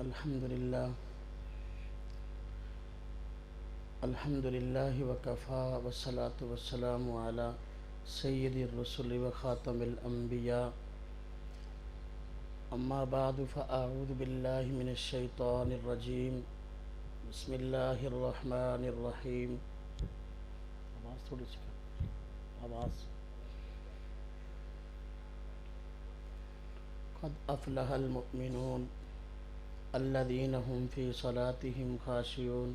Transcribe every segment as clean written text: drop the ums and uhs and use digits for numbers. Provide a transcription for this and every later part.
الحمد للہ وکفا والصلاة والسلام علی سید الرسل وخاتم الانبیاء اما بعد فاعوذ باللہ من الشیطان الرجیم بسم اللہ الرحمن الرحیم آواز قد افلح المؤمنون الذین هم فی صلاتهم خاشعون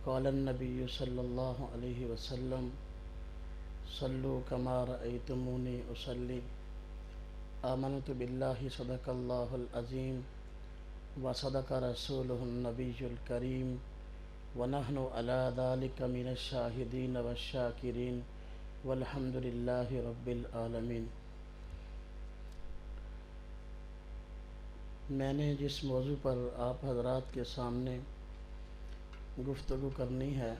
قال النبی صلی اللہ علیہ وسلم صلوا کما رأیتمونی اصلی آمنت باللہ صدق اللہ العظیم وصدق رسولہ النبی الکریم ونحن علی ذلک من الشاہدین والشاکرین والحمد للہ رب العالمین۔ میں نے جس موضوع پر آپ حضرات کے سامنے گفتگو کرنی ہے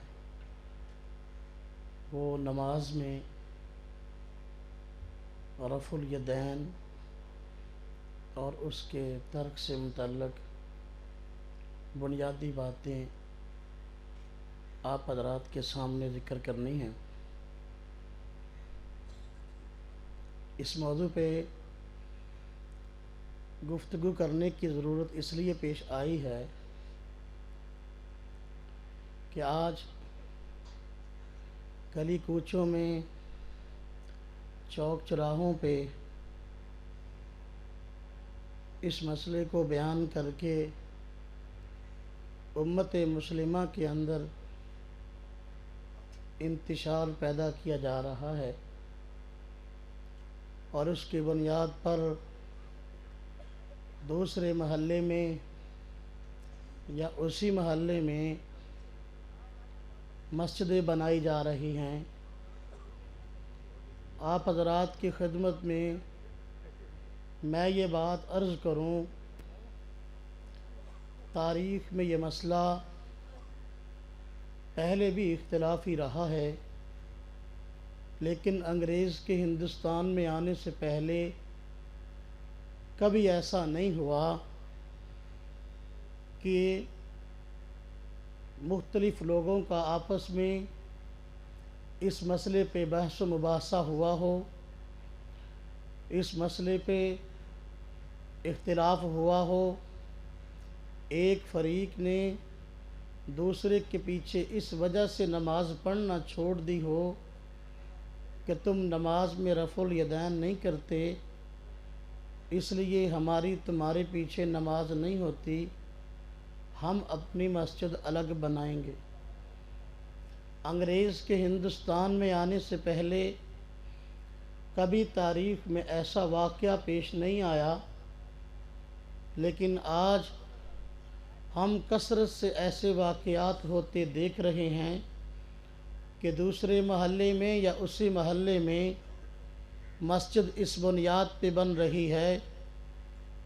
وہ نماز میں رفع الیدین اور اس کے ترک سے متعلق بنیادی باتیں آپ حضرات کے سامنے ذکر کرنی ہیں۔ اس موضوع پہ گفتگو کرنے کی ضرورت اس لیے پیش آئی ہے کہ آج گلی کوچوں میں چوک چراہوں پہ اس مسئلے کو بیان کر کے امت مسلمہ کے اندر انتشار پیدا کیا جا رہا ہے، اور اس کی بنیاد پر دوسرے محلے میں یا اسی محلے میں مسجدیں بنائی جا رہی ہیں۔ آپ حضرات کی خدمت میں یہ بات عرض کروں، تاریخ میں یہ مسئلہ پہلے بھی اختلافی رہا ہے، لیکن انگریز کے ہندوستان میں آنے سے پہلے کبھی ایسا نہیں ہوا کہ مختلف لوگوں کا آپس میں اس مسئلے پہ بحث و مباحثہ ہوا ہو، اس مسئلے پہ اختلاف ہوا ہو، ایک فریق نے دوسرے کے پیچھے اس وجہ سے نماز پڑھنا چھوڑ دی ہو کہ تم نماز میں رفع الیدین نہیں کرتے، اس لیے ہماری تمہارے پیچھے نماز نہیں ہوتی، ہم اپنی مسجد الگ بنائیں گے۔ انگریز کے ہندوستان میں آنے سے پہلے کبھی تاریخ میں ایسا واقعہ پیش نہیں آیا، لیکن آج ہم کثرت سے ایسے واقعات ہوتے دیکھ رہے ہیں کہ دوسرے محلے میں یا اسی محلے میں مسجد اس بنیاد پہ بن رہی ہے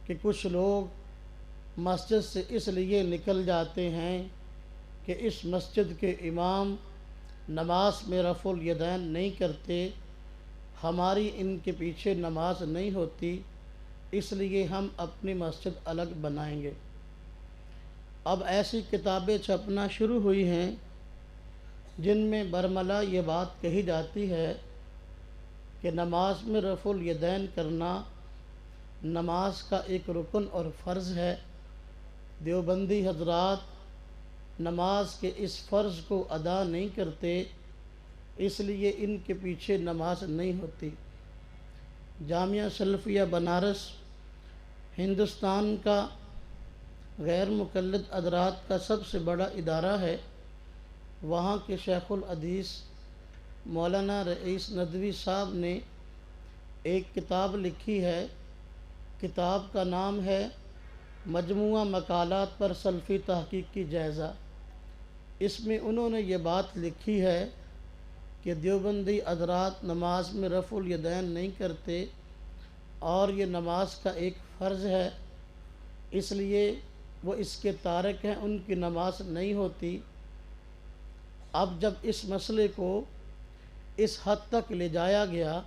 کہ کچھ لوگ مسجد سے اس لیے نکل جاتے ہیں کہ اس مسجد کے امام نماز میں رفع الیدین نہیں کرتے، ہماری ان کے پیچھے نماز نہیں ہوتی، اس لیے ہم اپنی مسجد الگ بنائیں گے۔ اب ایسی کتابیں چھپنا شروع ہوئی ہیں جن میں برملا یہ بات کہی جاتی ہے کہ نماز میں رفع الیدین کرنا نماز کا ایک رکن اور فرض ہے۔ دیوبندی حضرات نماز کے اس فرض کو ادا نہیں کرتے، اس لیے ان کے پیچھے نماز نہیں ہوتی۔ جامعہ سلفیہ بنارس ہندوستان کا غیر مقلد حضرات کا سب سے بڑا ادارہ ہے۔ وہاں کے شیخ الحدیث مولانا رئیس ندوی صاحب نے ایک کتاب لکھی ہے، کتاب کا نام ہے مجموعہ مقالات پر سلفی تحقیق کی جائزہ۔ اس میں انہوں نے یہ بات لکھی ہے کہ دیوبندی حضرات نماز میں رفع الیدین نہیں کرتے اور یہ نماز کا ایک فرض ہے، اس لیے وہ اس کے تارک ہیں، ان کی نماز نہیں ہوتی۔ اب جب اس مسئلے کو اس حد تک لے جایا گیا،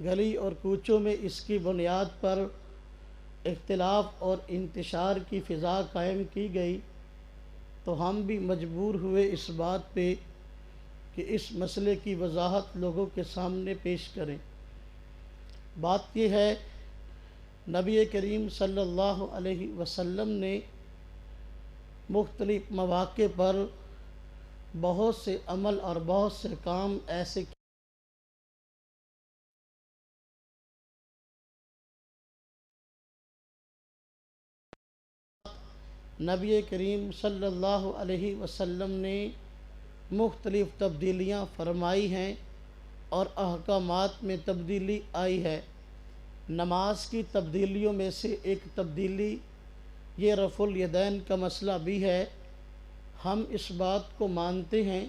گلی اور کوچوں میں اس کی بنیاد پر اختلاف اور انتشار کی فضا قائم کی گئی تو ہم بھی مجبور ہوئے اس بات پہ کہ اس مسئلے کی وضاحت لوگوں کے سامنے پیش کریں۔ بات یہ ہے، نبی کریم صلی اللہ علیہ وسلم نے مختلف مواقع پر بہت سے عمل اور بہت سے کام ایسے نبی کریم صلی اللہ علیہ وسلم نے مختلف تبدیلیاں فرمائی ہیں اور احکامات میں تبدیلی آئی ہے۔ نماز کی تبدیلیوں میں سے ایک تبدیلی یہ رفع الیدین کا مسئلہ بھی ہے۔ ہم اس بات کو مانتے ہیں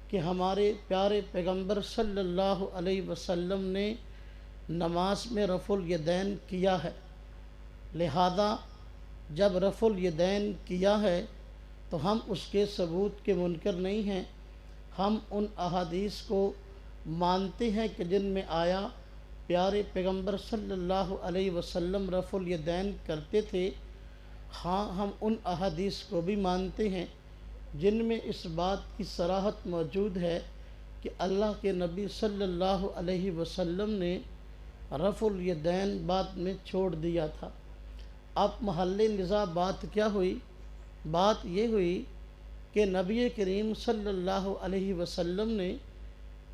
کہ ہمارے پیارے پیغمبر صلی اللہ علیہ وسلم نے نماز میں رفع الیدین کیا ہے، لہذا جب رفع الیدین کیا ہے تو ہم اس کے ثبوت کے منکر نہیں ہیں۔ ہم ان احادیث کو مانتے ہیں کہ جن میں آیا پیارے پیغمبر صلی اللہ علیہ وسلم رفع الیدین کرتے تھے۔ ہاں، ہم ان احادیث کو بھی مانتے ہیں جن میں اس بات کی صراحت موجود ہے کہ اللہ کے نبی صلی اللہ علیہ وسلم نے رفع الیدین بعد میں چھوڑ دیا تھا۔ اب محل نزاع بات کیا ہوئی؟ بات یہ ہوئی کہ نبی کریم صلی اللہ علیہ وسلم نے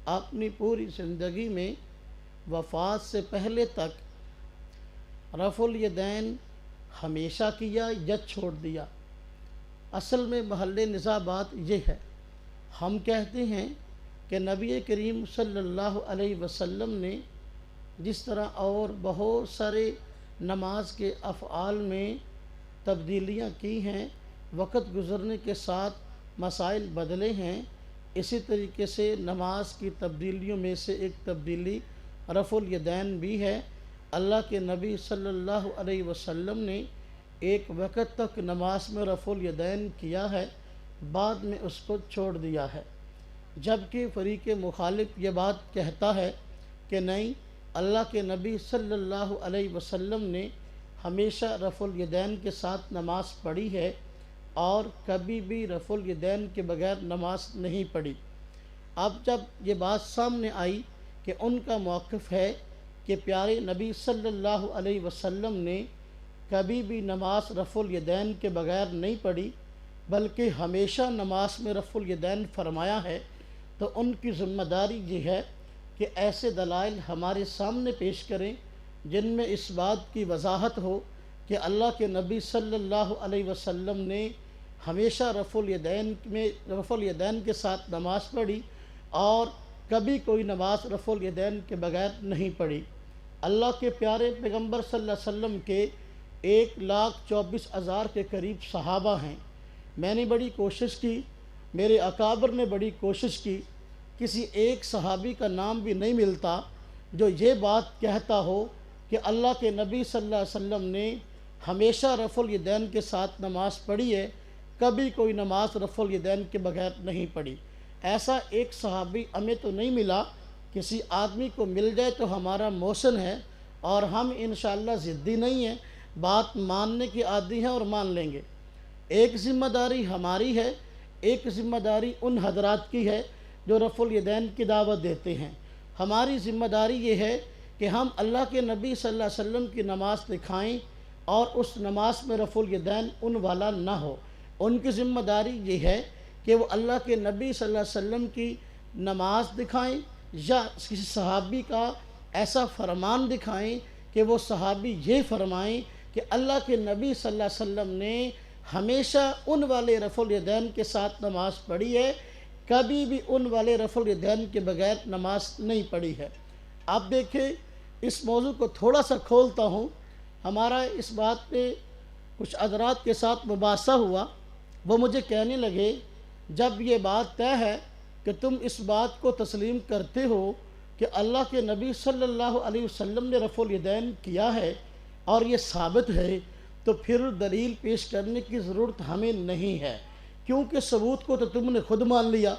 اپنی پوری زندگی میں وفات سے پہلے تک رفع الیدین ہمیشہ کیا یا چھوڑ دیا؟ اصل میں محل نزاع بات یہ ہے، ہم کہتے ہیں کہ نبی کریم صلی اللہ علیہ وسلم نے جس طرح اور بہت سارے نماز کے افعال میں تبدیلیاں کی ہیں، وقت گزرنے کے ساتھ مسائل بدلے ہیں، اسی طریقے سے نماز کی تبدیلیوں میں سے ایک تبدیلی رفع الیدین بھی ہے۔ اللہ کے نبی صلی اللہ علیہ وسلم نے ایک وقت تک نماز میں رفع الیدین کیا ہے، بعد میں اس کو چھوڑ دیا ہے، جبکہ فریق مخالف یہ بات کہتا ہے کہ نہیں، اللہ کے نبی صلی اللہ علیہ وسلم نے ہمیشہ رفع الیدین کے ساتھ نماز پڑھی ہے اور کبھی بھی رفع الیدین کے بغیر نماز نہیں پڑھی۔ اب جب یہ بات سامنے آئی کہ ان کا موقف ہے کہ پیارے نبی صلی اللہ علیہ وسلم نے کبھی بھی نماز رفع الیدین کے بغیر نہیں پڑھی بلکہ ہمیشہ نماز میں رفع الیدین فرمایا ہے، تو ان کی ذمہ داری یہ ہے کہ ایسے دلائل ہمارے سامنے پیش کریں جن میں اس بات کی وضاحت ہو کہ اللہ کے نبی صلی اللہ علیہ وسلم نے ہمیشہ رفع الیدین کے ساتھ نماز پڑھی اور کبھی کوئی نماز رفع الیدین کے بغیر نہیں پڑھی۔ اللہ کے پیارے پیغمبر صلی اللہ علیہ وسلم کے 1,24,000 کے قریب صحابہ ہیں۔ میں نے بڑی کوشش کی، میرے اکابر نے بڑی کوشش کی، کسی ایک صحابی کا نام بھی نہیں ملتا جو یہ بات کہتا ہو کہ اللہ کے نبی صلی اللہ علیہ وسلم نے ہمیشہ رفع الیدین کے ساتھ نماز پڑھی ہے، کبھی کوئی نماز رفع الیدین کے بغیر نہیں پڑھی۔ ایسا ایک صحابی ہمیں تو نہیں ملا، کسی آدمی کو مل جائے تو ہمارا محسن ہے، اور ہم انشاءاللہ ضدی نہیں ہیں، بات ماننے کی عادی ہیں اور مان لیں گے۔ ایک ذمہ داری ہماری ہے، ایک ذمہ داری ان حضرات کی ہے جو رفع الیدین کی دعوت دیتے ہیں۔ ہماری ذمہ داری یہ ہے کہ ہم اللہ کے نبی صلی اللہ علیہ وسلم کی نماز دکھائیں اور اس نماز میں رفع الیدین ان والا نہ ہو۔ ان کی ذمہ داری یہ ہے کہ وہ اللہ کے نبی صلی اللہ علیہ وسلم کی نماز دکھائیں یا کسی صحابی کا ایسا فرمان دکھائیں کہ وہ صحابی یہ فرمائیں کہ اللہ کے نبی صلی اللہ علیہ وسلم نے ہمیشہ ان والے رفع الیدین کے ساتھ نماز پڑھی ہے، کبھی بھی ان والے رفع الیدین کے بغیر نماز نہیں پڑھی ہے۔ آپ دیکھیں، اس موضوع کو تھوڑا سا کھولتا ہوں۔ ہمارا اس بات پہ کچھ حضرات کے ساتھ مباحثہ ہوا، وہ مجھے کہنے لگے جب یہ بات طے ہے کہ تم اس بات کو تسلیم کرتے ہو کہ اللہ کے نبی صلی اللہ علیہ وسلم نے رفع الیدین کیا ہے اور یہ ثابت ہے، تو پھر دلیل پیش کرنے کی ضرورت ہمیں نہیں ہے، کیونکہ ثبوت کو تو تم نے خود مان لیا۔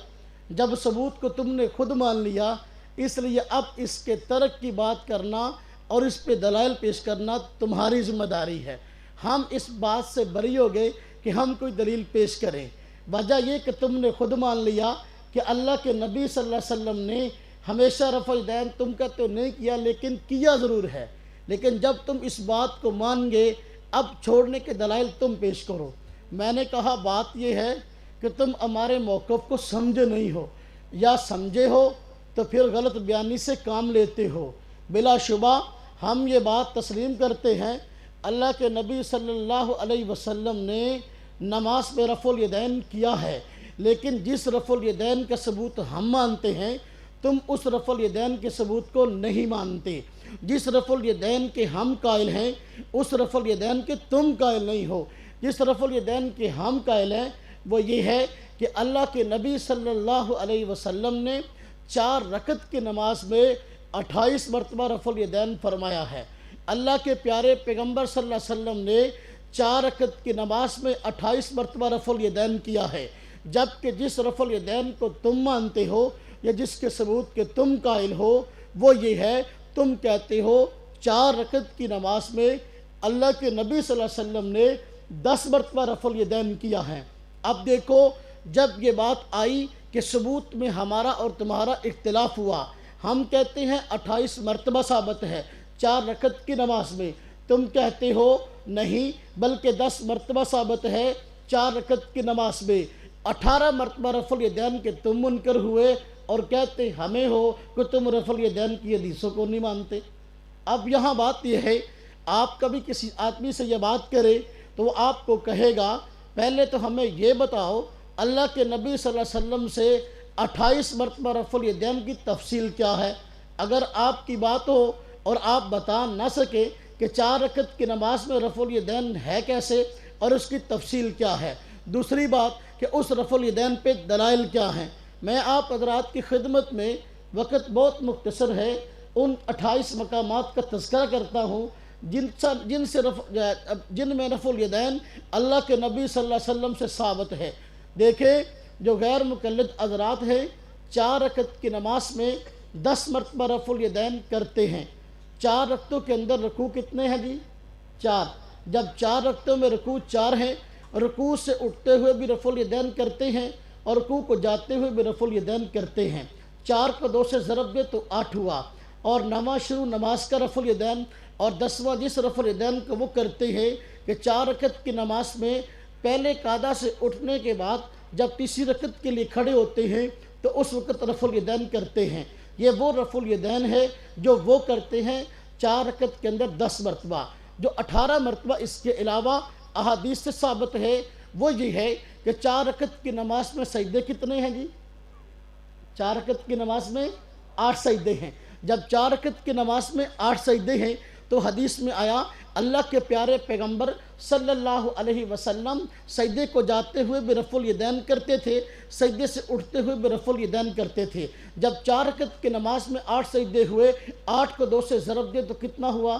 جب ثبوت کو تم نے خود مان لیا، اس لیے اب اس کے ترک کی بات کرنا اور اس پہ دلائل پیش کرنا تمہاری ذمہ داری ہے۔ ہم اس بات سے بری ہو گئے کہ ہم کوئی دلیل پیش کریں، وجہ یہ کہ تم نے خود مان لیا کہ اللہ کے نبی صلی اللہ علیہ وسلم نے ہمیشہ رفع الیدین تم کا تو نہیں کیا لیکن کیا ضرور ہے، لیکن جب تم اس بات کو مان گئے اب چھوڑنے کے دلائل تم پیش کرو۔ میں نے کہا بات یہ ہے کہ تم ہمارے موقف کو سمجھے نہیں ہو، یا سمجھے ہو تو پھر غلط بیانی سے کام لیتے ہو۔ بلا شبہ ہم یہ بات تسلیم کرتے ہیں اللہ کے نبی صلی اللہ علیہ وسلم نے نماز میں رفع الیدین کیا ہے، لیکن جس رفع الیدین کا ثبوت ہم مانتے ہیں تم اس رفع الیدین کے ثبوت کو نہیں مانتے۔ جس رفع الیدین کے ہم قائل ہیں اس رفع الیدین کے تم قائل نہیں ہو۔ جس رفع الیدین کے ہم قائل ہیں وہ یہ ہے کہ اللہ کے نبی صلی اللہ علیہ وسلم نے 4 رکعت کی نماز میں 28 مرتبہ رفع الیدین فرمایا ہے۔ اللہ کے پیارے پیغمبر صلی اللہ علیہ وسلم نے 4 رکعت کی نماز میں 28 مرتبہ رفع الیدین کیا ہے، جبکہ جس رفع الیدین کو تم مانتے ہو یا جس کے ثبوت کے تم قائل ہو وہ یہ ہے، تم کہتے ہو 4 رکعت کی نماز میں اللہ کے نبی صلی اللہ علیہ وسلم نے 10 مرتبہ رفع الیدین کیا ہے۔ اب دیکھو جب یہ بات آئی کہ ثبوت میں ہمارا اور تمہارا اختلاف ہوا، ہم کہتے ہیں 28 مرتبہ ثابت ہے 4 رکعت کی نماز میں، تم کہتے ہو نہیں بلکہ 10 مرتبہ ثابت ہے 4 رکعت کی نماز میں۔ 18 مرتبہ رفع الیدین کے تم منکر ہوئے اور کہتے ہمیں ہو کہ تم رفع الیدین کی حدیثوں کو نہیں مانتے۔ اب یہاں بات یہ ہے، آپ کبھی کسی آدمی سے یہ بات کرے تو وہ آپ کو کہے گا پہلے تو ہمیں یہ بتاؤ اللہ کے نبی صلی اللہ علیہ وسلم سے 28 مرتبہ رفع الیدین کی تفصیل کیا ہے۔ اگر آپ کی بات ہو اور آپ بتا نہ سکے کہ 4 رکعت کی نماز میں رفع الیدین ہے کیسے اور اس کی تفصیل کیا ہے، دوسری بات کہ اس رفع الیدین پہ دلائل کیا ہیں، میں آپ حضرات کی خدمت میں وقت بہت مختصر ہے ان 28 مقامات کا تذکرہ کرتا ہوں جن میں رفع الیدین اللہ کے نبی صلی اللہ علیہ وسلم سے ثابت ہے۔ دیکھیں جو غیر مقلد حضرات ہیں 4 رکعت کی نماز میں 10 مرتبہ رفع الیدین کرتے ہیں۔ 4 رکعتوں کے اندر رکوع کتنے ہیں جی؟ 4۔ جب 4 رکعتوں میں رکوع 4 ہیں، رکوع سے اٹھتے ہوئے بھی رفع الیدین کرتے ہیں اور رکوع کو جاتے ہوئے بھی رفع الیدین کرتے ہیں، 4 کو 2 سے ضرب دے تو 8 ہوا، اور 9واں شروع نماز کا رفع الیدین، اور 10واں جس رفع الیدین کو وہ کرتے ہیں کہ 4 رکعت کی نماز میں پہلے قعدہ سے اٹھنے کے بعد جب تیسری رکعت کے لیے کھڑے ہوتے ہیں تو اس وقت رفع الیدین کرتے ہیں۔ یہ وہ رفع الیدین ہے جو وہ کرتے ہیں 4 رکعت کے اندر 10 مرتبہ۔ جو 18 مرتبہ اس کے علاوہ احادیث سے ثابت ہے وہ یہ ہے کہ 4 رکعت کی نماز میں سجدے کتنے ہیں جی؟ 4 رکعت کی نماز میں 8 سجدے ہیں۔ جب 4 رکعت کی نماز میں 8 سجدے ہیں تو حدیث میں آیا اللہ کے پیارے پیغمبر صلی اللہ علیہ وسلم سجدے کو جاتے ہوئے بھی رفع الیدین کرتے تھے، سجدے سے اٹھتے ہوئے بھی رفع الیدین کرتے تھے۔ جب 4 رکعت کی نماز میں 8 سجدے ہوئے، 8 کو 2 سے ضرب دے تو کتنا ہوا؟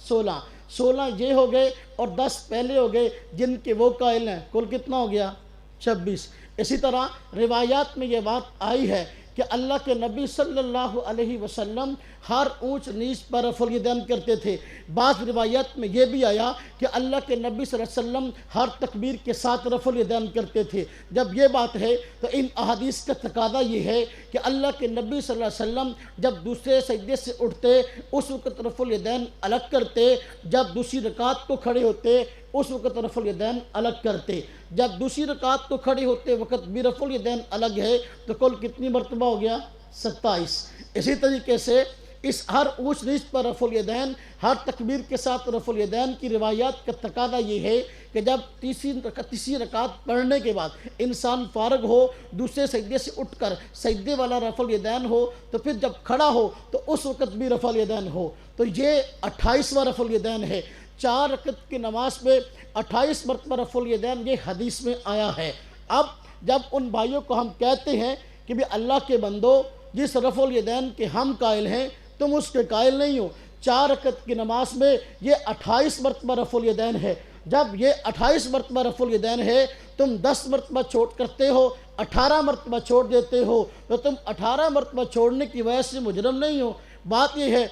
16۔ 16 یہ ہو گئے اور 10 پہلے ہو گئے جن کے وہ قائل ہیں، کل کتنا ہو گیا؟ 26۔ اسی طرح روایات میں یہ بات آئی ہے کہ اللہ کے نبی صلی اللہ علیہ وسلم ہر اونچ نیچ پر رفع الیدین کرتے تھے۔ بعض روایات میں یہ بھی آیا کہ اللہ کے نبی صلی اللہ علیہ وسلم ہر تکبیر کے ساتھ رفع الیدین کرتے تھے۔ جب یہ بات ہے تو ان احادیث کا تقاضا یہ ہے کہ اللہ کے نبی صلی اللہ علیہ وسلم جب دوسرے سجدے سے اٹھتے اس وقت رفع الیدین الگ کرتے، جب دوسری رکعت کو کھڑے ہوتے اس وقت رفع الیدین الگ کرتے، جب دوسری رکعت کو کھڑے ہوتے وقت بھی رفع الیدین الگ ہے تو کل کتنی مرتبہ ہو گیا؟ 27۔ اسی طریقے سے اس ہر اونچ نیچ پر رفع الیدین، ہر تکبیر کے ساتھ رفع الیدین کی روایات کا تقاضا یہ ہے کہ جب تیسری رکعت پڑھنے کے بعد انسان فارغ ہو، دوسرے سجدے سے اٹھ کر سجدے والا رفع الیدین ہو تو پھر جب کھڑا ہو تو اس وقت بھی رفع الیدین ہو۔ تو یہ 28واں رفع الیدین ہے۔ 4 رکعت کی نماز میں 28 مرتبہ رفع الیدین یہ حدیث میں آیا ہے۔ اب جب ان بھائیوں کو ہم کہتے ہیں کہ بھی اللہ کے بندو جس رفع الیدین کے ہم قائل ہیں تم اس کے قائل نہیں ہو، 4 رکعت کی نماز میں یہ 28 مرتبہ رفع الیدین ہے، جب یہ 28 مرتبہ رفع الیدین ہے تم 10 مرتبہ چھوڑ کرتے ہو، 18 مرتبہ چھوڑ دیتے ہو، تو تم 18 مرتبہ چھوڑنے کی وجہ سے مجرم نہیں ہو۔ بات یہ ہے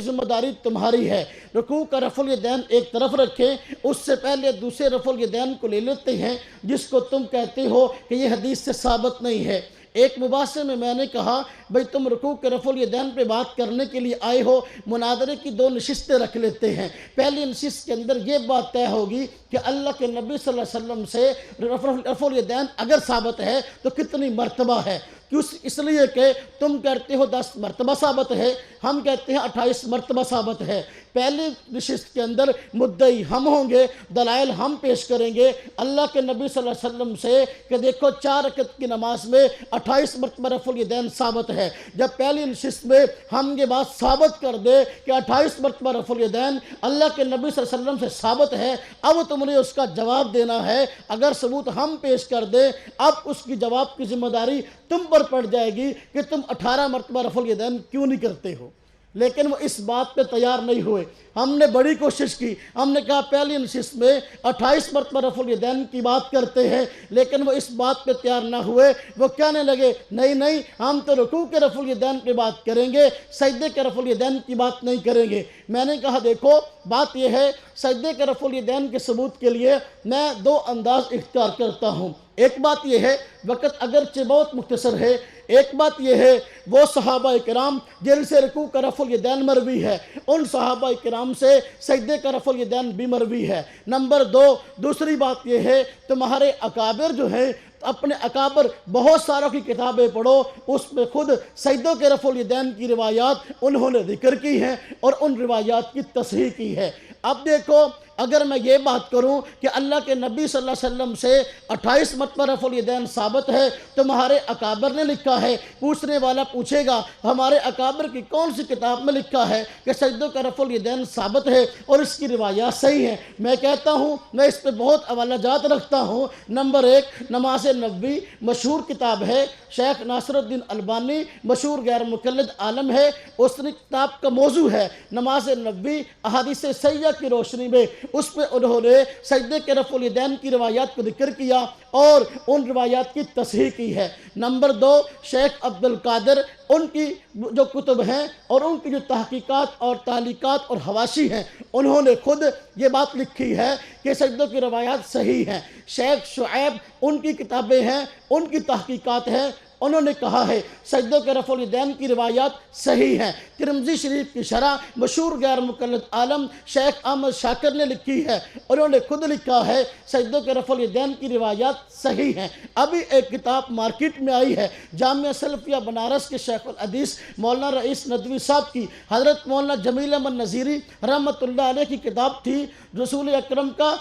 ذمہ داری تمہاری ہے۔ رکوع کا رفع الیدین ایک طرف رکھیں، اس سے پہلے دوسرے رفع الیدین کو لے لیتے ہیں جس کو تم کہتے ہو کہ یہ حدیث سے ثابت نہیں ہے۔ ایک مباحثے میں نے کہا بھئی تم رکوع کے رفع الیدین پہ بات کرنے کے لیے آئے ہو، مناظرے کی دو نشستیں رکھ لیتے ہیں۔ پہلی نشست کے اندر یہ بات طے ہوگی کہ اللہ کے نبی صلی اللہ علیہ وسلم سے رفع الیدین اگر ثابت ہے تو کتنی مرتبہ ہے۔ اس لیے کہ تم کہتے ہو 10 مرتبہ ثابت ہے، ہم کہتے ہیں 28 مرتبہ ثابت ہے۔ پہلی نشست کے اندر مدعی ہم ہوں گے، دلائل ہم پیش کریں گے اللہ کے نبی صلی اللہ علیہ وسلم سے کہ دیکھو 4 رکعت کی نماز میں 28 مرتبہ رفع الیدین ثابت ہے۔ جب پہلی نشست میں ہم یہ بات ثابت کر دے کہ 28 مرتبہ رفع الیدین اللہ کے نبی صلی اللہ علیہ وسلم سے ثابت ہے، اب تم نے اس کا جواب دینا ہے۔ اگر ثبوت ہم پیش کر دیں، اب اس کی جواب کی ذمہ داری تم پر پڑ جائے گی کہ تم 18 مرتبہ رفع الیدین کیوں نہیں کرتے ہو۔ لیکن وہ اس بات پہ تیار نہیں ہوئے۔ ہم نے بڑی کوشش کی، ہم نے کہا پہلی نشست میں 28 مرتبہ رفع الیدین کی بات کرتے ہیں، لیکن وہ اس بات پہ تیار نہ ہوئے۔ وہ کہنے لگے نہیں ہم تو رکوع کے رفع الیدین پہ بات کریں گے، سجدے کے رفع الیدین کی بات نہیں کریں گے۔ میں نے کہا دیکھو بات یہ ہے، سجدے کے رفع الیدین کے ثبوت کے لیے میں 2 انداز اختیار کرتا ہوں۔ ایک بات یہ ہے، وقت اگرچہ بہت مختصر ہے، ایک بات یہ ہے وہ صحابہ کرام جن سے رکوع کا رفع الیدین مروی ہے، ان صحابہ کرام سے سجدے کا رفع الیدین بھی مروی ہے۔ نمبر 2، دوسری بات یہ ہے تمہارے اکابر جو ہیں، اپنے اکابر بہت ساروں کی کتابیں پڑھو، اس میں خود سجدوں کے رفع الیدین کی روایات انہوں نے ذکر کی ہیں اور ان روایات کی تصحیح کی ہے۔ اب دیکھو اگر میں یہ بات کروں کہ اللہ کے نبی صلی اللہ علیہ وسلم سے 28 مرتبہ رفع الیدین ثابت ہے، تمہارے اکابر نے لکھا ہے، پوچھنے والا پوچھے گا ہمارے اکابر کی کون سی کتاب میں لکھا ہے کہ سجدوں کا رفع الیدین ثابت ہے اور اس کی روایات صحیح ہیں؟ میں کہتا ہوں، میں اس پہ بہت حوالہ جات رکھتا ہوں۔ نمبر 1، نماز نبوی مشہور کتاب ہے، شیخ ناصر الدین البانی مشہور غیر مقلد عالم ہے، اس نے کتاب کا موضوع ہے نماز نبوی احادیث صحیحہ کی روشنی میں، اس پہ انہوں نے سجدے کے رفع الیدین کی روایات کو ذکر کیا اور ان روایات کی تصحیح کی ہے۔ نمبر 2، شیخ عبد القادر، ان کی جو کتب ہیں اور ان کی جو تحقیقات اور تعلیقات اور حواشی ہیں، انہوں نے خود یہ بات لکھی ہے کہ سجدوں کی روایات صحیح ہیں۔ شیخ شعیب، ان کی کتابیں ہیں، ان کی تحقیقات ہیں، انہوں نے کہا ہے سجدوں کے رفع الیدین کی روایات صحیح ہیں۔ ترمذی شریف کی شرح مشہور غیر مقلد عالم شیخ احمد شاکر نے لکھی ہے، انہوں نے خود لکھا ہے سجدوں کے رفع الیدین کی روایات صحیح ہیں۔ ابھی ایک کتاب مارکیٹ میں آئی ہے، جامعہ سلفیہ بنارس کے شیخ الحدیث مولانا رئیس ندوی صاحب کی، حضرت مولانا جمیل احمد نذیری رحمۃ اللہ علیہ کی کتاب تھی، رسول اکرم کا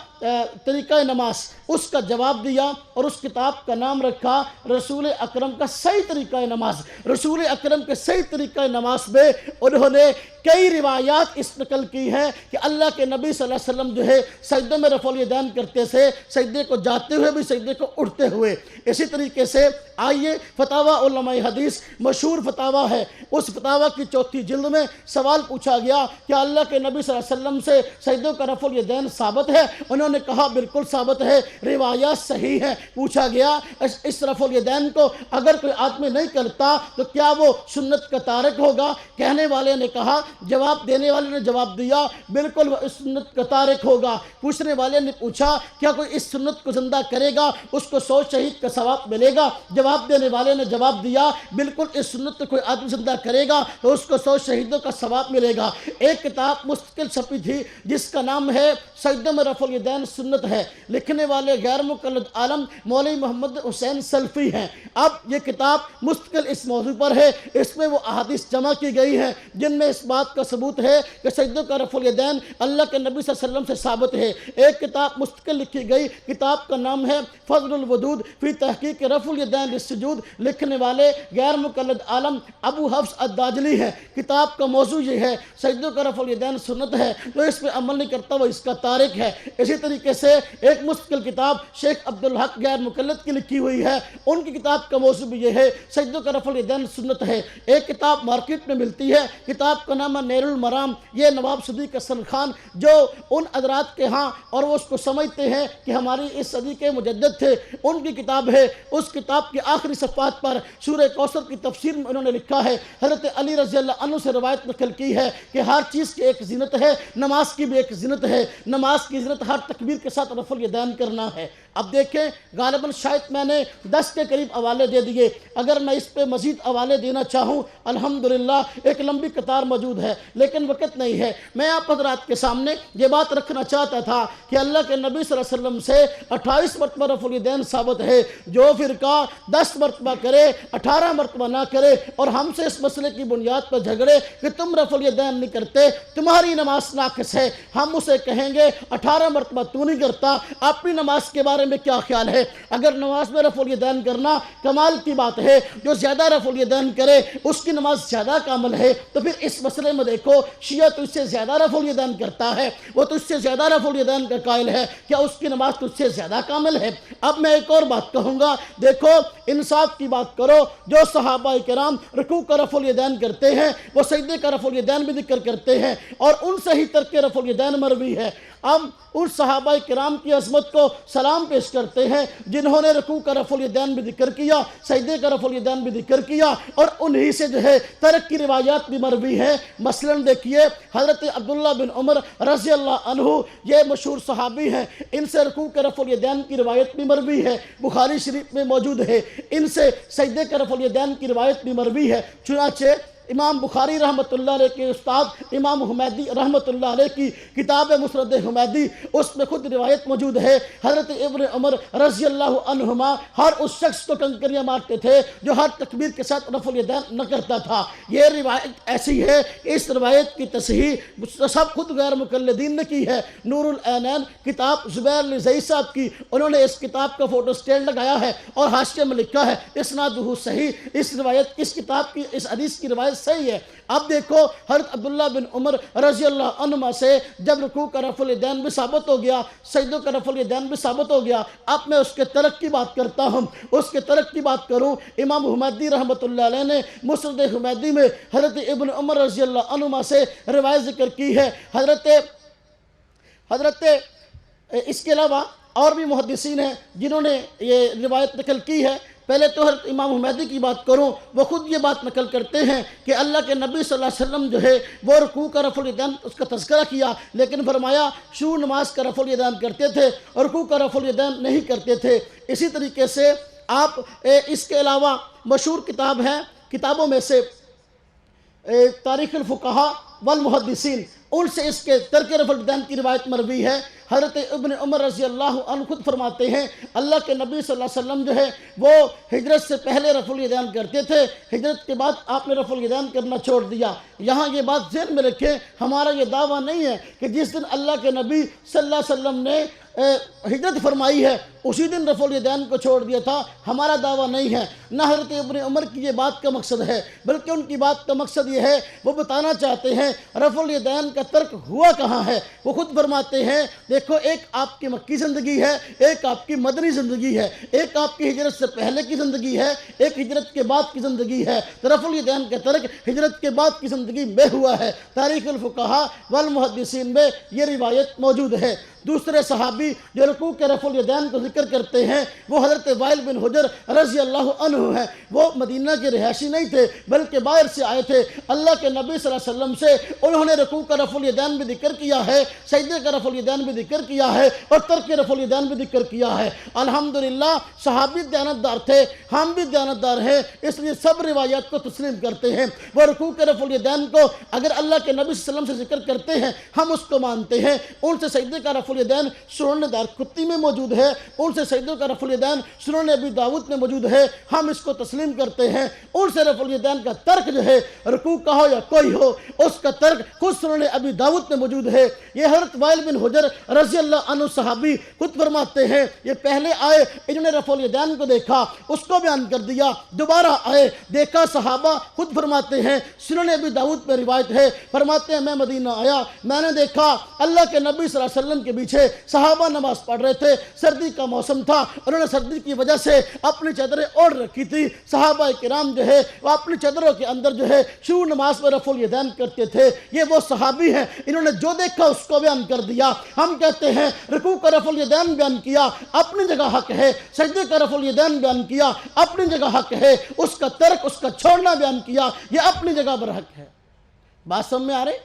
طریقہ نماز، اس کا جواب دیا اور اس کتاب کا نام رکھا رسول اکرم کا صحیح طریقہ نماز۔ رسول اکرم کے صحیح طریقہ نماز میں انہوں نے کئی روایات اس نقل کی ہیں کہ اللہ کے نبی صلی اللہ علیہ وسلم جو ہے سجدے میں رفع الیدین کرتے تھے، سجدے کو جاتے ہوئے بھی، سجدے کو اٹھتے ہوئے۔ اسی طریقے سے آئیے فتاویٰ علماء حدیث مشہور فتاویٰ ہے، اس فتاویٰ کی 4 جلد میں سوال پوچھا گیا کہ اللہ کے نبی صلی اللہ علیہ وسلم سے سجدوں کا رفع الیدین ثابت ہے؟ انہوں نے کہا بالکل ثابت ہے، روایات صحیح ہیں۔ پوچھا گیا اس رفع الیدین کو اگر کوئی آدمی نہیں کرتا تو کیا وہ سنت کا تارک ہوگا؟ کہنے والے نے کہا، جواب دینے والے نے جواب دیا بالکل وہ اس سنت کا تارک ہوگا۔ پوچھنے والے نے پوچھا کیا کوئی اس سنت کو زندہ کرے گا اس کو 100 شہید کا ثواب ملے گا؟ جواب دینے والے نے جواب دیا بالکل اس سنت کو کوئی آدمی زندہ کرے گا تو اس کو 100 شہیدوں کا ثواب ملے گا۔ ایک کتاب مستقل چھپی تھی جس کا نام ہے سجدوں میں رفع الیدین سنت ہے، لکھنے والے غیر مقلد عالم مولوی محمد حسین سلفی ہیں۔ اب یہ کتاب مستقل اس موضوع پر ہے، اس میں وہ احادیث جمع کی گئی ہیں جن میں اس بات کا ثبوت ہے کہ سجدوں کا رفع الیدین اللہ کے نبی صلی اللہ علیہ وسلم سے ثابت ہے۔ ایک کتاب مستقل لکھی گئی، کتاب کا نام ہے فضل الودود فی تحقیق رفع الیدین للسجود، لکھنے والے غیر مقلد عالم ابو حفص الداجلی ہیں۔ کتاب کا موضوع یہ ہے سجدوں کا رفع الیدین سنت ہے، جو اس پہ عمل نہیں کرتا وہ اس کا تارک ہے۔ اسی طریقے سے ایک مستقل کتاب شیخ عبدالحق غیر مقلد کی لکھی ہوئی ہے، ان کی کتاب کا موضوع بھی یہ ہے سجدوں کا رفع الیدین سنت ہے۔ ایک کتاب مارکیٹ میں ملتی ہے، کتاب کا نام ہے نیل المرام، یہ نواب صدیق حسن خان جو ان حضرات کے ہاں اور وہ اس کو سمجھتے ہیں کہ ہماری اس صدی کے مجدد تھے، ان کی کتاب ہے۔ اس کتاب کی آخری صفحات پر سورہ کوثر کی تفسیر میں انہوں نے لکھا ہے، حضرت علی رضی اللہ عنہ سے روایت نقل کی ہے کہ ہر چیز کی ایک زینت ہے، نماز کی بھی ایک زینت ہے، نماز کی زینت ہر تکبیر کے ساتھ رفع الیدین کرنا ہے۔ اب دیکھیں غالباً شاید میں نے 10 کے قریب حوالے دے دیے، اگر میں اس پہ مزید حوالے دینا چاہوں الحمدللہ ایک لمبی قطار موجود ہے، لیکن وقت نہیں ہے۔ میں آپ حضرات کے سامنے یہ بات رکھنا چاہتا تھا کہ اللہ کے نبی صلی اللہ علیہ وسلم سے 28 مرتبہ رفع الیدین ثابت ہے، جو فرقہ 10 مرتبہ کرے 18 مرتبہ نہ کرے اور ہم سے اس مسئلے کی بنیاد پر جھگڑے کہ تم رفع الیدین نہیں کرتے، تمہاری نماز ناقص ہے، ہم اسے کہیں گے 18 مرتبہ تو نہیں کرتا، اپنی نماز کے بارے میں کیا خیال ہے؟ اگر نماز میں رفع الیدین کرنا کمال کی بات ہے، جو زیادہ رفع الیدین کرے اس کی نماز زیادہ کامل ہے، تو پھر اس مسئلے میں دیکھو شیعہ تو اس سے زیادہ رفع الیدین کرتا ہے، وہ تو اس سے زیادہ رفع الیدین کا قائل ہے، کیا اس کی نماز تو اس سے زیادہ کامل ہے؟ اب میں ایک اور بات کہوں گا، دیکھو انصاف کی بات کرو، جو صحابہ کرام رکوع کا رفع الیدین کرتے ہیں وہ سجدے کا رفع الیدین بھی ذکر کرتے ہیں، اور ان سے ہی ترک رفع الیدین مروی ہے۔ اب ان صحابہ کرام کی عظمت کو سلام پیش کرتے ہیں جنہوں نے رکوع کا رفع الیدین بھی ذکر کیا، سجدے کا رفع الیدین بھی ذکر کیا، اور انہی سے جو ہے ترک کی روایات بھی مروی ہیں۔ مثلا دیکھیے حضرت عبداللہ بن عمر رضی اللہ عنہ، یہ مشہور صحابی ہیں، ان سے رکوع کے رفع الیدین کی روایت بھی مروی ہے، بخاری شریف میں موجود ہے، ان سے سجدے کے رفع الیدین کی روایت بھی مروی ہے۔ چنانچہ امام بخاری رحمۃ اللہ علیہ کے استاد امام حمیدی رحمۃ اللہ علیہ کی کتاب مسند حمیدی، اس میں خود روایت موجود ہے، حضرت ابن عمر رضی اللہ عنہما ہر اس شخص کو کنکریاں مارتے تھے جو ہر تکبیر کے ساتھ رفع الیدین نہ کرتا تھا۔ یہ روایت ایسی ہے کہ اس روایت کی تصحیح سب خود غیر مقلدین نے کی ہے۔ نور العینین کتاب زبیر الزئی صاحب کی، انہوں نے اس کتاب کا فوٹو سٹیل لگایا ہے اور حاشیے میں لکھا ہے اسنادہ صحیح، اس روایت اس کتاب کی اس حدیث کی روایت صحیح ہے۔ اب دیکھو حضرت عبداللہ بن عمر رضی اللہ عنہما سے جب رکوع کا رفع الیدین بھی ثابت ہو گیا، سجدوں کا رفع الیدین بھی ثابت ہو گیا، اب میں اس کے ترک کی بات کرتا ہوں۔ اس کے ترک کی بات کروں، امام حمیدی رحمۃ اللہ علیہ نے مسند حمیدی میں حضرت ابن عمر رضی اللہ عنہما سے روایت ذکر کی ہے۔ حضرت اس کے علاوہ اور بھی محدثین ہیں جنہوں نے یہ روایت نقل کی ہے۔ پہلے تو حضرت امام حمیدی کی بات کروں، وہ خود یہ بات نقل کرتے ہیں کہ اللہ کے نبی صلی اللہ علیہ وسلم جو ہے وہ رکوع کا رفع الیدین اس کا تذکرہ کیا، لیکن فرمایا شروع نماز کا رفع الیدین کرتے تھے اور رکوع کا رفع الیدین نہیں کرتے تھے۔ اسی طریقے سے آپ اس کے علاوہ مشہور کتاب ہے، کتابوں میں سے تاریخ الفقہاء والمحدثین، ان سے اس کے ترک رفع الیدین کی روایت مروی ہے۔ حضرت ابن عمر رضی اللہ عنہ خود فرماتے ہیں اللہ کے نبی صلی اللہ علیہ وسلم جو ہے وہ ہجرت سے پہلے رفع الیدین کرتے تھے، ہجرت کے بعد آپ نے رفع الیدین کرنا چھوڑ دیا۔ یہاں یہ بات ذہن میں رکھیں، ہمارا یہ دعویٰ نہیں ہے کہ جس دن اللہ کے نبی صلی اللہ علیہ وسلم نے ہجرت فرمائی ہے اسی دن رفع الیدین کو چھوڑ دیا تھا، ہمارا دعویٰ نہیں ہے، نہ حضرت ابن عمر کی یہ بات کا مقصد ہے، بلکہ ان کی بات کا مقصد یہ ہے وہ بتانا چاہتے ہیں رفع الیدین کا ترک ہوا کہاں ہے۔ وہ خود فرماتے ہیں دیکھو ایک آپ کی مکی زندگی ہے، ایک آپ کی مدنی زندگی ہے، ایک آپ کی ہجرت سے پہلے کی زندگی ہے، ایک ہجرت کے بعد کی زندگی ہے، تو رفع الیدین کا ترک ہجرت کے بعد کی زندگی میں ہوا ہے۔ تاریخ الفقہاء والمحدثین میں یہ روایت موجود ہے۔ دوسرے صحابی جو رکوع کے رفع الیدین کو ذکر کرتے ہیں وہ حضرت وائل بن حجر رضی اللہ عنہ ہیں۔ وہ مدینہ کے رہائشی نہیں تھے بلکہ باہر سے آئے تھے، اللہ کے نبی صلی اللہ علیہ وسلم سے انہوں نے رکوع کا رفع الیدین بھی ذکر کیا ہے، سجدے کا رفع الیدین بھی ذکر کیا ہے اور ترک رفع الیدین بھی ذکر کیا ہے۔ الحمدللہ صحابی دیانتدار تھے، ہم بھی دیانتدار ہیں، اس لیے سب روایات کو تسلیم کرتے ہیں۔ وہ رکوع کے رفع الیدین کو اگر اللہ کے نبی صلی اللہ علیہ وسلم سے ذکر کرتے ہیں ہم اس کو مانتے ہیں۔ ان سے سجدے کا رفع الیدین سنن دارقطنی میں موجود ہے، ان سے سجدوں کا رفع الیدین سنن ابی داؤد میں موجود ہے، ہم اس کو تسلیم کرتے ہیں۔ ان سے رفع الیدین کا ترک جو ہے رکوع کا ہو یا کوئی ہو اس کا ترک خود سنن ابی داؤد میں موجود ہے۔ یہ حضرت وائل بن حجر رضی اللہ عنہ صحابی خود فرماتے ہیں یہ پہلے آئے انہوں نے رفع الیدین کو دیکھا، اس کو بیان کر دیا، دوبارہ آئے دیکھا، صحابہ خود فرماتے ہیں سنن ابی داؤد میں روایت ہے، فرماتے ہیں میں مدینہ آیا، میں نے دیکھا اللہ کے نبی صلی اللہ علیہ وسلم کے پیچھے صحابہ نماز پڑھ رہے تھے، سردی کا موسم تھا، انہوں نے سردی کی وجہ سے اپنی چادریں اوڑھ رکھی تھی۔ صحابہ کرام جو ہے وہ اپنی چادروں کے اندر جو ہے شروع نماز میں رفع الیدین کرتے تھے۔ یہ وہ صحابی ہیں، انہوں نے جو دیکھا اس کو بیان کر دیا۔ ہم کہتے ہیں رکوع کا رفع الیدین بیان کیا، اپنی جگہ حق ہے، سجدے کا رفع الیدین بیان کیا، اپنی جگہ حق ہے، اس کا ترک، اس کا چھوڑنا بیان کیا، یہ اپنی جگہ پر حق ہے۔ بات سمجھ میں آ رہی؟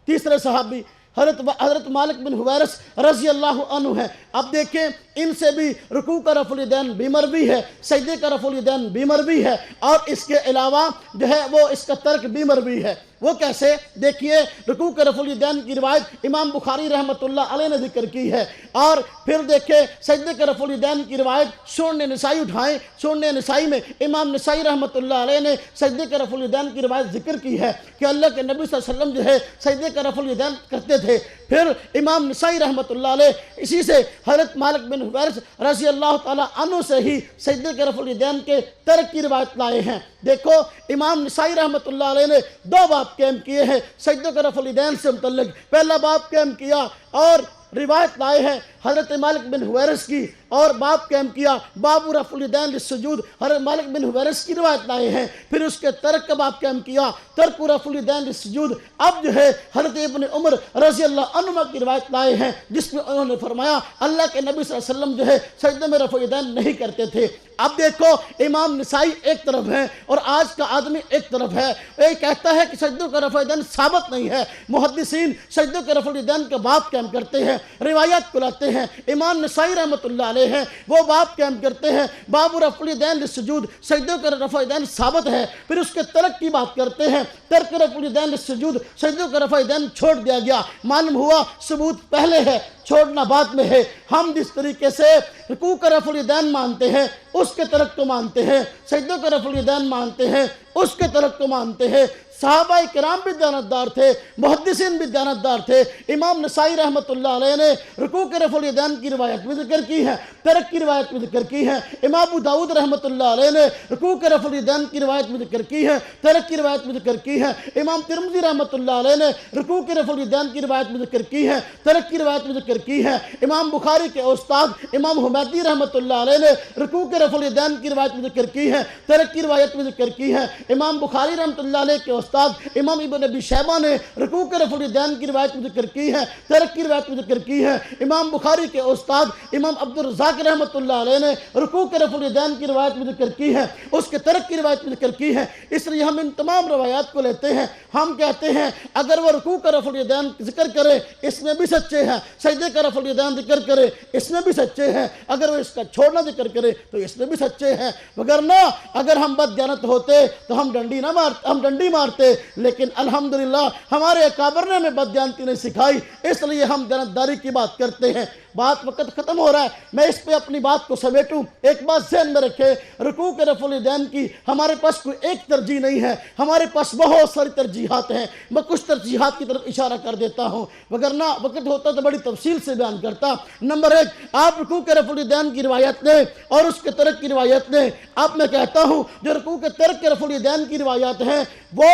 تیسرے صحابی حضرت مالک بن حویرث رضی اللہ عنہ ہیں۔ اب دیکھیں ان سے بھی رکوع کا رفع الیدین بھی مروی ہے، سجدے کا رفع الیدین بھی مروی ہے، اور اس کے علاوہ جو ہے وہ اس کا ترک بھی مروی ہے۔ وہ کیسے؟ دیکھیے رکوع کے رفع الیدین کی روایت امام بخاری رحمۃ اللہ علیہ نے ذکر کی ہے، اور پھر دیکھیں سجدے کے رفع الیدین کی روایت سنن نسائی اٹھائیں، سنن نسائی میں امام نسائی رحمۃ اللہ علیہ نے سجدے کے رفع الیدین کی روایت ذکر کی ہے کہ اللہ کے نبی صلی اللہ علیہ وسلم جو ہے سجدے کا رفع الیدین کرتے تھے۔ پھر امام نسائی رحمۃ اللہ علیہ اسی سے حضرت مالک بن حویرث رضی اللہ تعالیٰ عنہ سے ہی سجدے کے رفع الیدین کے ترک کی روایت لائے ہیں۔ دیکھو امام نسائی رحمۃ اللہ علیہ نے دو باب قائم کیے ہیں سجدے کے رفع الیدین سے متعلق۔ پہلا باب قائم کیا اور روایت لائے ہیں حضرت مالک بن حویرث کی، اور باب قائم کیا باب رفع الیدین للسجود، حضرت مالک بن حویرث کی روایت لائے ہیں۔ پھر اس کے ترک کا باب قائم کیا ترک رفع الیدین للسجود، اب جو ہے حضرت ابن عمر رضی اللہ عنہ کی روایت لائے ہیں جس میں انہوں نے فرمایا اللہ کے نبی صلی اللہ علیہ وسلم جو ہے سجدے میں رفع الیدین نہیں کرتے تھے۔ اب دیکھو امام نسائی ایک طرف ہے اور آج کا آدمی ایک طرف ہے، یہ کہتا ہے کہ سجدوں کا رفع الیدین ثابت نہیں ہے۔ محدثین سجدوں کے رفع الیدین کا باب قائم کرتے ہیں، روایات کو لاتے ہیں۔ امام نسائی رحمۃ اللہ علیہ ہیں وہ باب قائم کرتے ہیں باب رفع الیدین للسجود، سجدوں کا رفع الیدین ثابت ہے۔ پھر اس کے ترک کی بات کرتے ہیں ترک رفع الیدین للسجود، سجدوں کا رفع الیدین چھوڑ دیا گیا۔ معلوم ہوا ثبوت پہلے ہے چھوڑنا بعد میں ہے۔ ہم جس طریقے سے رکوع کا رفع الیدین مانتے ہیں اس کے ترک کو مانتے ہیں، سجدوں کا رفع الیدین مانتے ہیں اس کے ترک کو مانتے ہیں۔ صحابہ کرام بھی دیانتدار تھے، محدثین بھی دیانتدار تھے۔ امام نسائی رحمۃ اللہ علیہ نے رکوع کے رفع الیدین کی روایت بھی ذکر کی ہے، ترک کی روایت بھی ذکر کی ہے۔ امام ابو داؤد رحمۃ اللہ علیہ نے رکوع کے رفع الیدین کی روایت بھی ذکر کی ہے، ترک کی روایت بھی ذکر کی ہے۔ امام ترمذی رحمۃ اللہ علیہ نے رکوع کے رفع الیدین کی روایت بھی ذکر کی ہے، ترک کی روایت بھی ذکر کی ہے۔ امام بخاری کے استاد امام حمیدی رحمۃ اللہ علیہ نے رکوع کے رفع الیدین کی روایت بھی ذکر کی ہے، ترک کی روایت بھی ذکر کی ہے۔ امام بخاری رحمۃ اللہ علیہ کے استاد امام ابن ابی شیبہ نے رکوع کے رفع الیدین کی روایت بھی ذکر کی ہے، ترک کی روایت بھی ذکر کی ہے۔ امام بخاری کے استاد امام عبد الرزاق رحمۃ اللہ علیہ نے رکوع کے رفع الیدین کی روایت بھی ذکر کی ہے، اس کے ترک کی روایت بھی ذکر کی ہے۔ اس لیے ہم ان تمام روایات کو لیتے ہیں، ہم کہتے ہیں اگر وہ رکوع کا رفع الیدین ذکر کرے اس میں بھی سچے ہیں، سجدے کا رفع الیدین ذکر کرے اس میں بھی سچے ہیں، اگر وہ اس کا چھوڑنا ذکر کرے تو اس میں بھی سچے ہیں۔ وگرنہ اگر ہم بد دیانت ہوتے تو ہم ڈنڈی مارتے، لیکن الحمدللہ ہمارے اکابر نے ہمیں بد دیانتی نہیں سکھائی، اس لیے ہم دیانتداری کی بات کرتے ہیں۔ بات وقت ختم ہو رہا ہے، میں اس پہ اپنی بات کو سمیٹوں۔ ایک بات ذہن میں رکھے، رکوع کے رفع الیدین کی ہمارے پاس کوئی ایک ترجیح نہیں ہے، ہمارے پاس بہت ساری ترجیحات ہیں۔ میں کچھ ترجیحات کی طرف اشارہ کر دیتا ہوں، وگرنہ وقت ہوتا تو بڑی تفصیل سے بیان کرتا۔ نمبر ایک، آپ رکوع کے رفع الیدین کی روایت لیں اور اس کے ترک کی روایت لیں۔ اب میں کہتا ہوں جو رکوع کے ترک کے رفع الیدین کی روایات ہیں وہ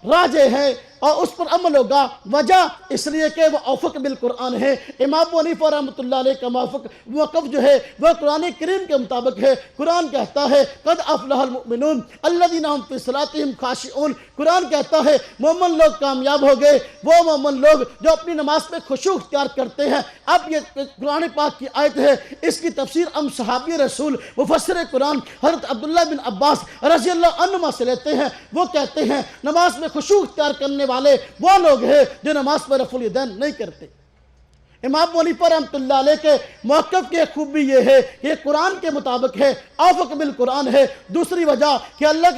راجح ہے اور اس پر عمل ہوگا، وجہ اس لیے کہ وہ اوفق بالقرآن ہے۔ امام ابو حنیفہ رحمۃ اللہ علیہ کا موقف جو ہے وہ قرآن کریم کے مطابق ہے۔ قرآن کہتا ہے قد افلح المؤمنون الذین هم فی صلاتهم خاشعون، قرآن کہتا ہے مومن لوگ کامیاب ہو گئے، وہ مومن لوگ جو اپنی نماز میں خشوع اختیار کرتے ہیں۔ اب یہ قرآن پاک کی آیت ہے، اس کی تفسیر ہم صحابی رسول مفسر قرآن حضرت عبداللہ بن عباس رضی اللہ عنہما سے لیتے ہیں۔ وہ کہتے ہیں نماز میں خشوع اختیار کرنے والے وہ لوگ ہیں جو نماز پر رفع الیدین نہیں کرتے۔ امام ابو حنیفہ رحمۃ اللہ علیہ کے موقف کی خوبی یہ ہے کہ یہ قرآن کے مطابق ہے، اوفق بالقرآن ہے۔ دوسری وجہ کہ اللہ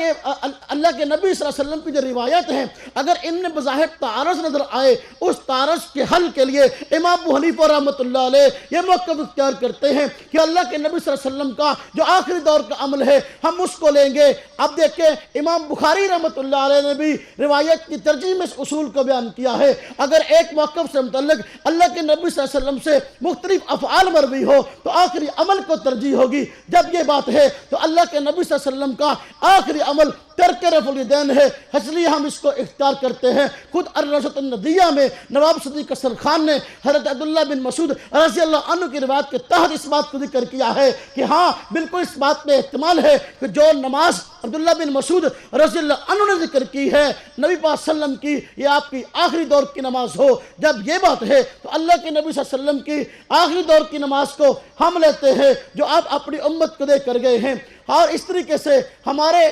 کے نبی صلی اللہ علیہ وسلم کی جو روایت ہیں اگر ان میں بظاہر تعارض نظر آئے، اس تعارض کے حل کے لیے امام ابو حنیفہ رحمۃ اللہ علیہ یہ موقف اختیار کرتے ہیں کہ اللہ کے نبی صلی اللہ علیہ وسلم کا جو آخری دور کا عمل ہے ہم اس کو لیں گے۔ اب دیکھیں امام بخاری رحمۃ اللہ علیہ نے بھی روایت کی ترجیح میں اس اصول کو بیان کیا ہے، اگر ایک موقف سے متعلق اللہ کے نبی صلی اللہ علیہ وسلم سے مختلف افعال مروی ہو تو آخری عمل کو ترجیح ہوگی۔ جب یہ بات ہے تو اللہ کے نبی صلی اللہ علیہ وسلم کا آخری عمل ترک رفع الیدین ہے، اس لیے ہم اس کو اختیار کرتے ہیں۔ خود الرشد الندیہ میں نواب صدیق اصغر خان نے حضرت عبداللہ بن مسعود رضی اللہ عنہ کی روایت کے تحت اس بات کو ذکر کیا ہے کہ ہاں بالکل اس بات میں احتمال ہے کہ جو نماز عبداللہ بن مسعود رضی اللہ عنہ نے ذکر کی ہے نبی پاک صلی اللہ علیہ وسلم کی، یہ آپ کی آخری دور کی نماز ہو۔ جب یہ بات ہے تو اللہ کے نبی صلی اللہ علیہ وسلم کی آخری دور کی نماز کو ہم لیتے ہیں جو آپ اپنی امت کو دے کر گئے ہیں۔ اور اس طریقے سے ہمارے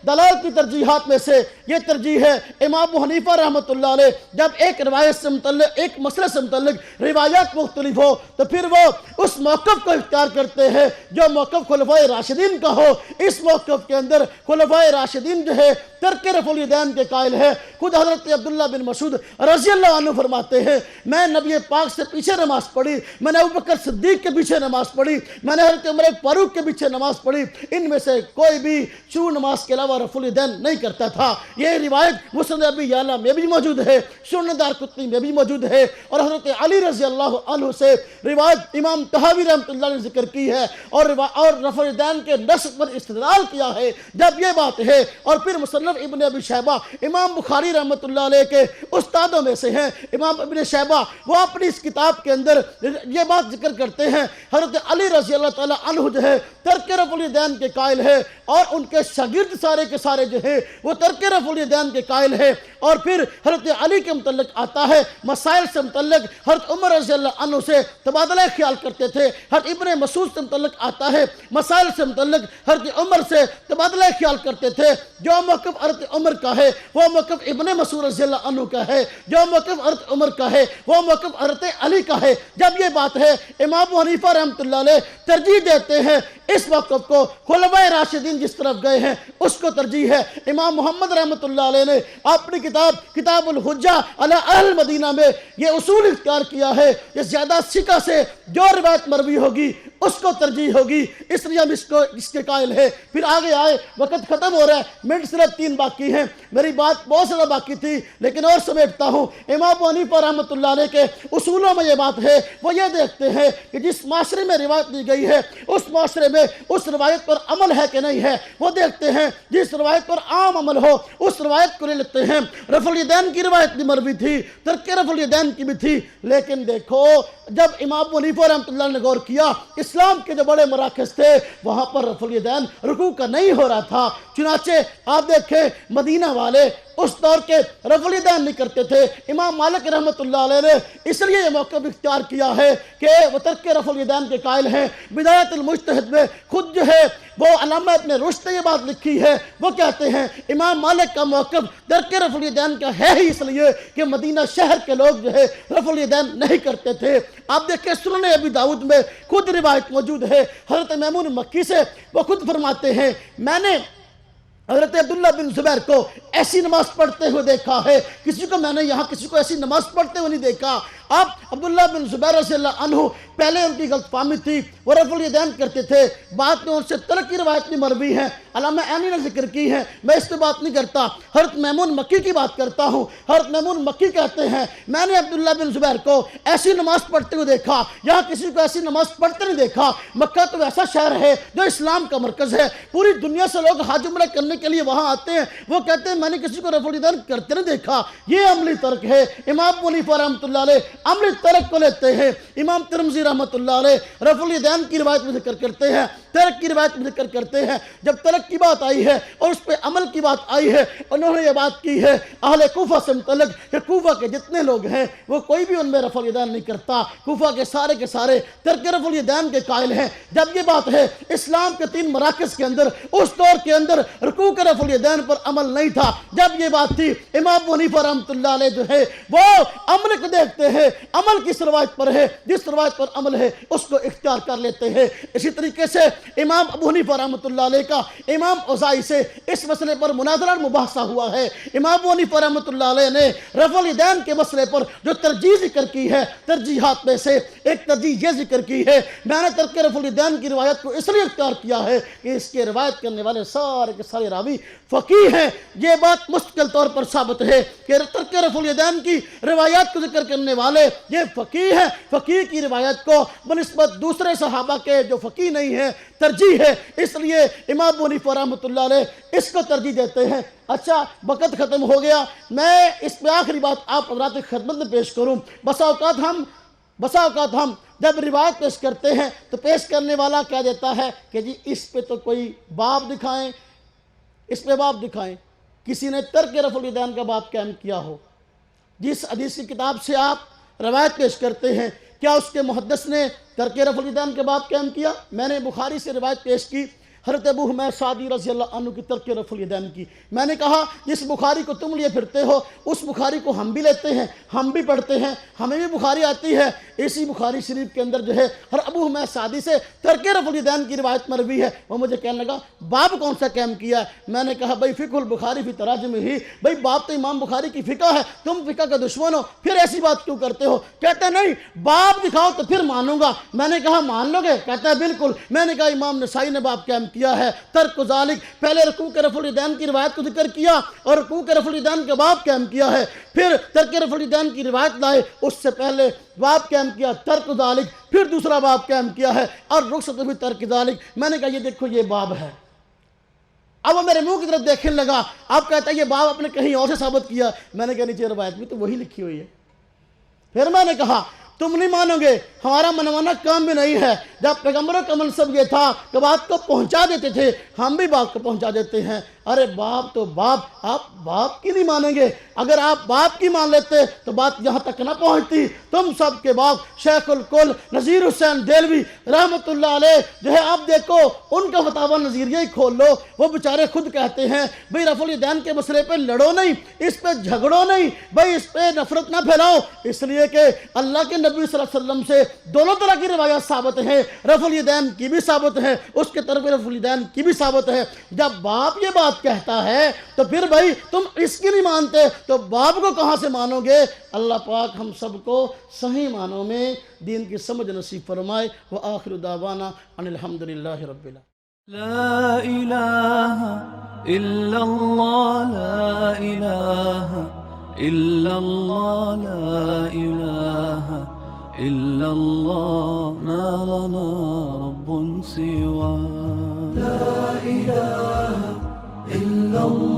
دلال کی ترجیحات میں سے یہ ترجیح ہے امام ابو حنیفہ رحمۃ اللہ علیہ جب ایک روایت سے متعلق ایک مسئلے سے متعلق روایات مختلف ہو تو پھر وہ اس موقف کو اختیار کرتے ہیں جو موقف خلفائے راشدین کا ہو۔ اس موقف کے اندر خلفائے راشدین جو ہے ترک رفع الیدین کے قائل ہے۔ خود حضرت عبداللہ بن مسعود رضی اللہ عنہ فرماتے ہیں میں نبی پاک سے پیچھے نماز پڑھی، میں نے ابوبکر صدیق کے پیچھے نماز پڑھی، میں نے حضرت عمر فاروق کے پیچھے نماز پڑھی، ان میں سے کوئی بھی شروع نماز کے علاوہ رفع الیدین نہیں کرتا تھا۔ یہ روایت مسند ابی یعلا میں بھی موجود ہے، سنن دارقطنی میں بھی موجود ہے، اور حضرت علی رضی اللہ عنہ سے روایت امام طحاوی رحمۃ اللہ نے ذکر کی ہے اور رفع الیدین کے نصب پر استدلال کیا ہے۔ جب یہ بات ہے اور پھر مصنف ابن ابی شیبہ امام بخاری رحمۃ اللہ علیہ کے استادوں میں سے ہیں، امام ابن شیبہ، وہ اپنی اس کتاب کے اندر یہ بات ذکر کرتے ہیں حضرت علی رضی اللہ تعالی عنہ جو ہے ترک رفع الیدین کے قائل ہے، اور ان کے شاگرد سارے کے سارے جو ہے وہ ترک رفع الیدین کے قائل ہے۔ اور پھر حضرت علی کے متعلق آتا ہے مسائل سے متعلق حضرت عمر رضی اللہ عنہ سے تبادلہ خیال کرتے تھے، حضرت ابن مسعود سے متعلق آتا ہے مسائل سے متعلق حضرت عمر سے تبادلہ خیال کرتے تھے۔ جو موقف حضرت عمر کا ہے وہ موقف ابن مسعود رضی اللہ عنہ کا ہے، جو موقف حضرت عمر کا ہے وہ موقف حضرت علی کا ہے۔ جب یہ بات ہے امام ابو حنیفہ رحمۃ اللہ علیہ ترجیح دیتے ہیں اس موقف کو، خلفائے راشدین جس طرف گئے ہیں اس کو ترجیح ہے۔ امام محمد رحمۃ اللہ علیہ نے اپنی کتاب الحجہ علی اہل مدینہ میں یہ اصول اختیار کیا ہے کہ زیادہ ثقہ سے جو روایت مروی ہوگی اس کو ترجیح ہوگی، اس لیے ہم اس کے قائل ہے۔ پھر آگے آئے، وقت ختم ہو رہا ہے، منٹ صرف 3 باقی ہیں، میری بات بہت زیادہ باقی تھی لیکن اور سمیٹتا ہوں۔ امام ابو حنیفہ رحمۃ اللہ علیہ کے اصولوں میں یہ بات ہے، وہ یہ دیکھتے ہیں کہ جس معاشرے میں روایت دی گئی ہے اس معاشرے میں اس روایت پر عمل ہے کہ نہیں ہے، وہ دیکھتے ہیں جس روایت پر عام عمل ہو اس روایت کو لے لیتے ہیں۔ رفع الیدین کی روایت بھی مروی تھی، ترک رفع الیدین کی بھی تھی، لیکن دیکھو جب امام ابو حنیفہ رحمۃ اللہ نے غور کیا اسلام کے جو بڑے مراکز تھے وہاں پر رفع الیدین رکوع کا نہیں ہو رہا تھا۔ چنانچہ آپ دیکھیں مدینہ والے اس دور کے رفع الیدین نہیں کرتے تھے۔ امام مالک رحمۃ اللہ علیہ نے اس لیے یہ موقف اختیار کیا ہے کہ وہ ترک رفع الیدین کے قائل ہیں۔ بدایت المجتہد میں خود جو ہے وہ علامہ ابن رشد نے یہ بات لکھی ہے، وہ کہتے ہیں امام مالک کا موقف ترک رفع الیدین کا ہے ہی اس لیے کہ مدینہ شہر کے لوگ جو ہے رفع الیدین نہیں کرتے تھے۔ آپ دیکھیں سنن ابی داؤد میں خود روایت موجود ہے حضرت میمون مکی سے، وہ خود فرماتے ہیں میں نے حضرت عبداللہ بن زبیر کو ایسی نماز پڑھتے ہوئے دیکھا ہے، کسی کو میں نے یہاں کسی کو ایسی نماز پڑھتے ہوئے نہیں دیکھا۔ آپ عبداللہ بن زبیر رضی اللہ عنہ پہلے ان کی غلط فہمی تھی، وہ رفع الیدین کرتے تھے، بعد میں ان سے ترک کی روایت بھی مروی ہے، علامہ عینی نے ذکر کی ہے، میں اس پہ بات نہیں کرتا، حضرت میمون مکی کی بات کرتا ہوں۔ حضرت میمون مکی کہتے ہیں میں نے عبداللہ بن زبیر کو ایسی نماز پڑھتے ہوئے دیکھا، یہاں کسی کو ایسی نماز پڑھتے نہیں دیکھا۔ مکہ تو ایسا شہر ہے جو اسلام کا مرکز ہے، پوری دنیا سے لوگ حج عمرہ کرنے کے لیے وہاں آتے ہیں، وہ کہتے ہیں میں نے کسی کو رفع الیدین کرتے نہیں دیکھا۔ یہ عملی ترک ہے۔ امام ابو حنیفہ رحمۃ اللہ علیہ عملی ترک کو لیتے ہیں۔ امام ترمذی رحمۃ اللہ علیہ رفع الیدین کی روایت میں ذکر کرتے ہیں، ترک کی روایت میں ذکر کرتے ہیں۔ جب ترک کی بات آئی ہے اور اس پہ عمل کی بات آئی ہے، انہوں نے یہ بات کی ہے اہل کوفہ سے متعلق کہ کوفہ کے جتنے لوگ ہیں وہ کوئی بھی ان میں رفع الیدین نہیں کرتا، کوفہ کے سارے ترک رفع الیدین کے قائل ہیں۔ جب یہ بات ہے اسلام کے 3 مراکز کے اندر اس دور کے اندر رکوع کے رفع الیدین پر عمل نہیں تھا۔ جب یہ بات تھی امام ابو حنیفہ رحمۃ اللہ علیہ جو ہے وہ عمل کو دیکھتے ہیں، عمل کس روایت پر ہے، جس روایت پر عمل ہے اس کو اختیار کر لیتے ہیں۔ اسی طریقے سے امام ابو حنیفہ رحمۃ اللہ علیہ کا امام اوزاعی سے اس مسئلے پر مناظرہ مباحثہ ہوا ہے۔ امام ابو حنیفہ رحمۃ اللہ علیہ نے رفع الیدین کے مسئلے پر جو ترجیح ذکر کی ہے، ترجیحات میں سے ایک ترجیح یہ ذکر کی ہے میں نے ترک رفع الیدین کی روایت کو اس لیے اختیار کیا ہے کہ اس کے روایت کرنے والے سارے کے سارے راوی فقیہ ہیں۔ یہ بات مستقل طور پر ثابت ہے کہ ترک رفع الیدین کی روایات کو ذکر کرنے والے یہ فقیہ ہیں۔ فقیہ کی روایت کو بنسبت دوسرے صحابہ کے جو فقیہ نہیں ہیں ترجیح ہے، اس لیے امام ابو حنیفہ رحمۃ اللہ علیہ اس کو ترجیح دیتے ہیں۔ اچھا وقت ختم ہو گیا، میں اس پہ آخری بات آپ حضرات کی خدمت میں پیش کروں۔ بسا اوقات ہم جب روایت پیش کرتے ہیں تو پیش کرنے والا کہہ دیتا ہے کہ جی اس پہ تو کوئی باب دکھائیں، اس پہ باب دکھائیں۔ کسی نے ترک رفع الیدین کا باب قائم کیا ہو، جس حدیث کی کتاب سے آپ روایت پیش کرتے ہیں، کیا اس کے محدث نے ترک رفع الیدین کا باب قائم کیا؟ میں نے بخاری سے روایت پیش کی حضرت ابو حمید سعدی رضی اللہ عنہ کی ترک رفع الیدین کی۔ میں نے کہا جس بخاری کو تم لیے پھرتے ہو اس بخاری کو ہم بھی لیتے ہیں، ہم بھی پڑھتے ہیں، ہمیں بھی بخاری آتی ہے۔ اسی بخاری شریف کے اندر جو ہے حضرت ابو حمید سعدی سے ترک رفع الیدین کی روایت مروی ہے۔ وہ مجھے کہنے لگا باب کون سا قائم کیا ہے؟ میں نے کہا بھائی فقہ البخاری فی تراجم ہی، بھائی باب تو امام بخاری کی فقہ ہے، تم فقہ کا دشمن ہو، پھر ایسی بات کیوں کرتے ہو؟ کہتے نہیں باب دکھاؤ تو پھر مانوں گا۔ میں نے کہا مان لو گے؟ کہتا ہے بالکل۔ میں نے کہا امام نسائی نے باب قائم کیا ہے ترک ذالک، پہلے رکوع کے رفع الیدین کی روایت کو ذکر کیا اور رکوع کے رفع الیدین کا باب قائم کیا ہے، پھر ترک رفع الیدین کی روایت لائے، اس سے پہلے باب قائم کیا ترک ذالک، پھر دوسرا باب قائم کیا ہے اور رخصت بھی ترک ذالک۔ میں نے کہا یہ دیکھو یہ باب ہے۔ اب وہ میرے منہ کی طرف دیکھنے لگا، اب کہتا ہے یہ باب اپنے کہیں اور سے ثابت کیا۔ میں نے کہا نیچے روایت بھی تو وہی لکھی ہوئی ہے۔ پھر میں نے کہا تم نہیں مانو گے، ہمارا منوانا کام بھی نہیں ہے۔ جب پیغمبروں کا منصب یہ تھا کہ بات کو پہنچا دیتے تھے، ہم بھی بات کو پہنچا دیتے ہیں۔ ارے باپ تو باپ، آپ باپ کی نہیں مانیں گے؟ اگر آپ باپ کی مان لیتے تو بات یہاں تک نہ پہنچتی۔ تم سب کے باپ شیخ الکل نذیر حسین دہلوی رحمۃ اللہ علیہ جو ہے، آپ دیکھو ان کا فتاوی نظیریہ ہی کھول لو، وہ بیچارے خود کہتے ہیں بھئی رفع الیدین کے مسئلے پہ لڑو نہیں، اس پہ جھگڑو نہیں، بھئی اس پہ نفرت نہ پھیلاؤ، اس لیے کہ اللہ کے نبی صلی اللہ علیہ وسلم سے دونوں طرح کی روایات ثابت ہیں، رفع الیدین کی بھی ثابت ہے، اس کے طرف رفع الیدین کی بھی ثابت ہے۔ جب باپ یہ بات کہتا ہے تو پھر بھائی تم اس کی نہیں مانتے تو باپ کو کہاں سے مانو گے؟ اللہ پاک ہم سب کو صحیح معنوں میں دین کی سمجھ نصیب فرمائے۔ وآخر دعوانا ان الحمدللہ رب العالمین۔ لا إله إلا الله، لا إله إلا الله، لا إله إلا الله، ما لنا رب سواه. لا إله إلا الله.